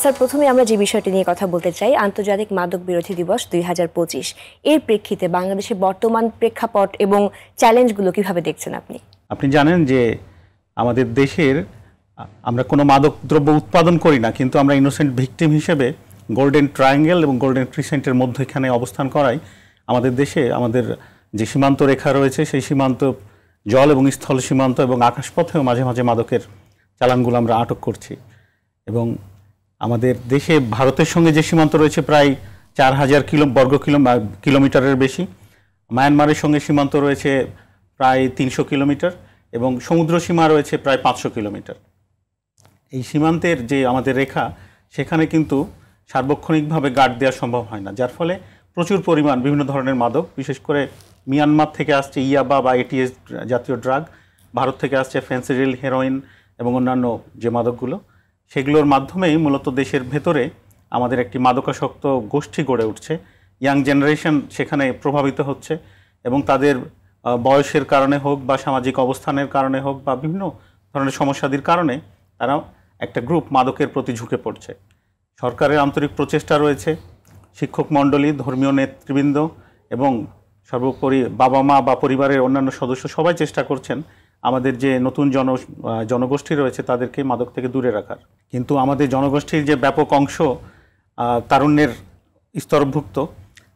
Sir, প্রথমে আমরা যে বিষয়টি নিয়ে কথা বলতে চাই, আন্তর্জাতিক মাদক বিরোধী দিবস 2025, এর প্রেক্ষিতে বাংলাদেশের বর্তমান প্রেক্ষাপট এবং চ্যালেঞ্জগুলো কিভাবে দেখছেন আপনি? আপনি জানেন যে আমাদের দেশের আমরা কোনো মাদক দ্রব্য উৎপাদন করি না, কিন্তু আমরা ইনোসেন্ট ভিকটিম হিসেবে গোল্ডেন ট্রায়াঙ্গেল এবং গোল্ডেন ক্রিসেন্টের মধ্যখানে অবস্থান করাই আমাদের দেশে আমাদের যে সীমান্ত রেখা রয়েছে সেই সীমান্ত জল এবং স্থল সীমান্ত এবং আকাশপথেও মাঝে মাঝে মাদকের চালানগুলো আমরা আটক করছি। এবং আমাদের দেশে ভারতের সঙ্গে যে সীমান্ত রয়েছে প্রায় 4000 বর্গ কিলোমিটারের বেশি, মায়ানমারের সঙ্গে সীমান্ত রয়েছে প্রায় 300 কিলোমিটার এবং সমুদ্র সীমা রয়েছে প্রায় 500 কিলোমিটার। এই সীমান্তের যে আমাদের রেখা সেখানে কিন্তু সার্বক্ষণিকভাবে গার্ড দেওয়া সম্ভব হয় না, যার ফলে প্রচুর পরিমাণ বিভিন্ন ধরনের মাদক, বিশেষ করে মিয়ানমার থেকে আসছে ইয়াবা বা এটিএস জাতীয় ড্রাগ, ভারত থেকে আসছে ফেন্সিডিল, হেরোইন এবং অন্যান্য যে মাদকগুলো, সেগুলোর মাধ্যমেই মূলত দেশের ভেতরে আমাদের একটি মাদকাসক্ত গোষ্ঠী গড়ে উঠছে। ইয়াং জেনারেশন সেখানে প্রভাবিত হচ্ছে এবং তাদের বয়সের কারণে হোক বা সামাজিক অবস্থানের কারণে হোক বা বিভিন্ন ধরনের সমস্যাদির কারণে তারা একটা গ্রুপ মাদকের প্রতি ঝুঁকে পড়ছে। সরকারের আন্তরিক প্রচেষ্টা রয়েছে, শিক্ষক মণ্ডলী, ধর্মীয় নেতৃবৃন্দ এবং সর্বোপরি বাবা মা বা পরিবারের অন্যান্য সদস্য সবাই চেষ্টা করছেন আমাদের যে নতুন জনগোষ্ঠী রয়েছে তাদেরকে মাদক থেকে দূরে রাখার। কিন্তু আমাদের জনগোষ্ঠীর যে ব্যাপক অংশ তারুণ্যের স্তরভুক্ত,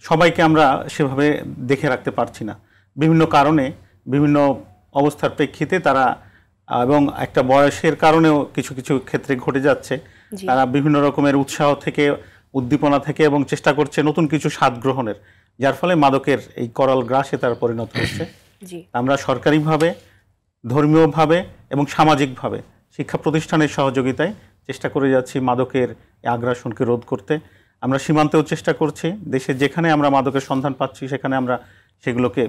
সবাইকে আমরা সেভাবে দেখে রাখতে পারছি না। বিভিন্ন কারণে, বিভিন্ন অবস্থার প্রেক্ষিতে তারা এবং একটা বয়সের কারণেও কিছু কিছু ক্ষেত্রে ঘটে যাচ্ছে, তারা বিভিন্ন রকমের উৎসাহ থেকে, উদ্দীপনা থেকে এবং চেষ্টা করছে নতুন কিছু স্বাদ গ্রহণের, যার ফলে মাদকের এই করাল গ্রাসে তারা পরিণত হচ্ছে। আমরা সরকারিভাবে, ধর্মীয়ভাবে এবং সামাজিকভাবে শিক্ষা প্রতিষ্ঠানের সহযোগিতায় চেষ্টা করে যাচ্ছি মাদকের আগ্রাসনকে রোধ করতে। আমরা সীমান্তেও চেষ্টা করছি, দেশের যেখানে আমরা মাদকের সন্ধান পাচ্ছি সেখানে আমরা সেগুলোকে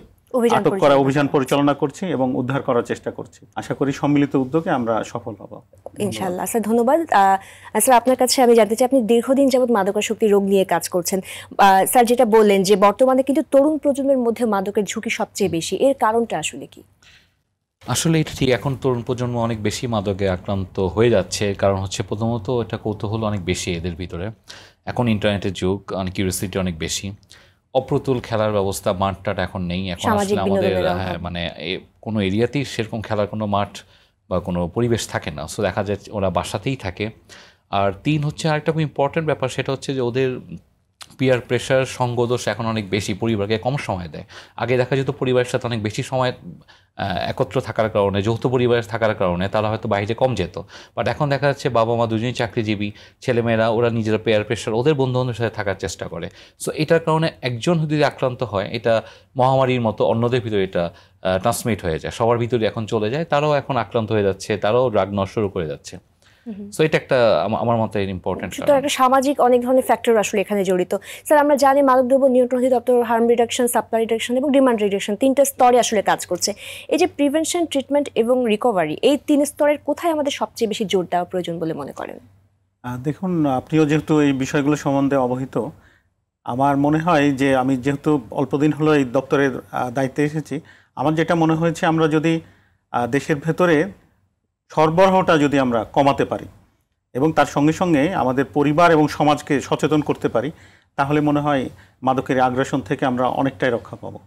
আটক করা অভিযান পরিচালনা করছি এবং উদ্ধার করার চেষ্টা করছি। আশা করি সম্মিলিত উদ্যোগে আমরা সফল হব ইনশাআল্লাহ। স্যার, ধন্যবাদ। স্যার, আপনার কাছে আমি জানতে চাই, আপনি দীর্ঘদিন যাবত মাদকাসক্তি রোগ নিয়ে কাজ করছেন। স্যার, যেটা বললেন যে বর্তমানে কিন্তু তরুণ প্রজন্মের মধ্যে মাদকের ঝুঁকি সবচেয়ে বেশি, এর কারণটা আসলে কি? আসলে এটা ঠিক, এখন তরুণ প্রজন্ম অনেক বেশি মাদকে আক্রান্ত হয়ে যাচ্ছে। কারণ হচ্ছে প্রথমত এটা কৌতূহল অনেক বেশি এদের ভিতরে, এখন ইন্টারনেটের যুগ, অনেক কিউরিওসিটি অনেক বেশি, অপ্রতুল খেলার ব্যবস্থা, মাঠটাট এখন নেই। এখন আসলে আমাদের মানে কোনো এরিয়াতেই সেরকম খেলার কোনো মাঠ বা কোনো পরিবেশ থাকে না, সো দেখা যায় ওরা বাসাতেই থাকে। আর তিন হচ্ছে আরেকটা খুব ইম্পর্টেন্ট ব্যাপার, সেটা হচ্ছে যে ওদের পিয়ার প্রেশার, সঙ্গদোষ এখন অনেক বেশি, পরিবারকে কম সময় দেয়। আগে দেখা যেত পরিবারের সাথে অনেক বেশি সময় একত্র থাকার কারণে, যৌথ পরিবারের থাকার কারণে তারা হয়তো বাইরে কম যেত, বাট এখন দেখা যাচ্ছে বাবা মা দুজনেই চাকরিজীবী, ছেলেমেয়েরা ওরা নিজেরা পেয়ার প্রেশার, ওদের বন্ধুবান্ধবের সাথে থাকার চেষ্টা করে। সো এটার কারণে একজন যদি আক্রান্ত হয়, এটা মহামারীর মতো অন্যদের ভিতরে এটা ট্রান্সমিট হয়ে যায়, সবার ভিতরে এখন চলে যায়, তারাও এখন আক্রান্ত হয়ে যাচ্ছে, তারাও ড্রাগ নেওয়া শুরু করে যাচ্ছে। সো এটা একটা আমার মতে ইম্পর্টেন্ট। একটা সামাজিক অনেক ধরনের ফ্যাক্টর আসলে এখানে জড়িত। স্যার, আমরা জানি মাদকদ্রব্য নিয়ন্ত্রণ অধিদপ্তর হার্ম রিডাকশন, সাপ্লাই রিডাকশন এবং ডিমান্ড রিডাকশন 3টা স্তরে আসলে কাজ করছে। এই যে প্রিভেনশন, ট্রিটমেন্ট এবং রিকভারি, এই 3 স্তরের কোথায় আমাদের সবচেয়ে বেশি জোর দেওয়া প্রয়োজন বলে মনে করেন? দেখুন, আপনিও যেহেতু এই বিষয়গুলো সম্বন্ধে অবহিত, আমার মনে হয় যে আমি যেহেতু অল্পদিন হলো এই দপ্তরের দায়িত্বে এসেছি, আমার যেটা মনে হয়েছে, আমরা যদি দেশের ভেতরে সরবরাহটা যদি আমরা কমাতে পারি এবং তার সঙ্গে সঙ্গে আমাদের পরিবার এবং সমাজকে সচেতন করতে পারি, তাহলে মনে হয় মাদকের আগ্রাসন থেকে আমরা অনেকটাই রক্ষা পাবো।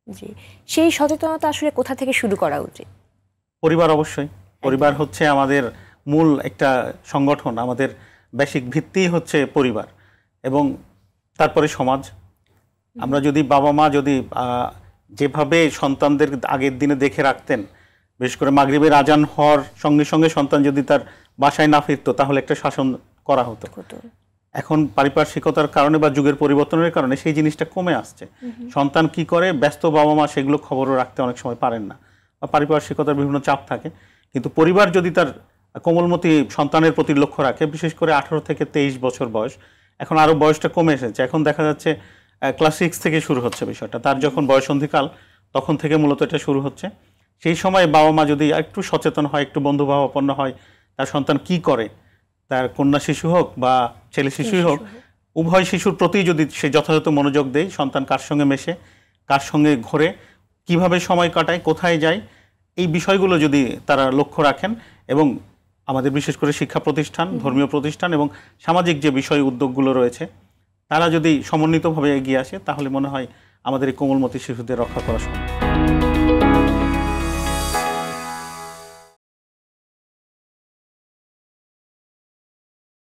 জি, সেই সচেতনতা আসলে কোথা থেকে শুরু করা উচিত? পরিবার, অবশ্যই। পরিবার হচ্ছে আমাদের মূল একটা সংগঠন, আমাদের বেসিক ভিত্তিই হচ্ছে পরিবার এবং তারপরে সমাজ। আমরা যদি বাবা মা যদি যেভাবে সন্তানদের আগের দিনে দেখে রাখতেন, বিশেষ করে মাগরিবের আজান হওয়ার সঙ্গে সঙ্গে সন্তান যদি তার বাসায় না ফিরতো, তাহলে একটা শাসন করা হতো। এখন পারিপার্শ্বিকতার কারণে বা যুগের পরিবর্তনের কারণে সেই জিনিসটা কমে আসছে। সন্তান কি করে, ব্যস্ত বাবা মা সেগুলো খবরও রাখতে অনেক সময় পারেন না, বা পারিপার্শ্বিকতার বিভিন্ন চাপ থাকে। কিন্তু পরিবার যদি তার কোমলমতি সন্তানের প্রতি লক্ষ্য রাখে, বিশেষ করে 18 থেকে 23 বছর বয়স, এখন আরও বয়সটা কমে এসেছে, এখন দেখা যাচ্ছে ক্লাস 6 থেকে শুরু হচ্ছে বিষয়টা, তার যখন বয়সন্ধিকাল তখন থেকে মূলত এটা শুরু হচ্ছে। সেই সময় বাবা মা যদি একটু সচেতন হয়, একটু বন্ধুভাবাপন্ন হয়, তার সন্তান কি করে, তার কন্যা শিশু হোক বা ছেলে শিশুই হোক, উভয় শিশুর প্রতি যদি সে যথাযথ মনোযোগ দেয়, সন্তান কার সঙ্গে মেশে, কার সঙ্গে ঘোরে, কিভাবে সময় কাটায়, কোথায় যায়, এই বিষয়গুলো যদি তারা লক্ষ্য রাখেন এবং আমাদের বিশেষ করে শিক্ষা প্রতিষ্ঠান, ধর্মীয় প্রতিষ্ঠান এবং সামাজিক যে বিষয় উদ্যোগগুলো রয়েছে, তারা যদি সমন্বিতভাবে এগিয়ে আসে তাহলে মনে হয় আমাদের এই কোমলমতি শিশুদের রক্ষা করা সম্ভব।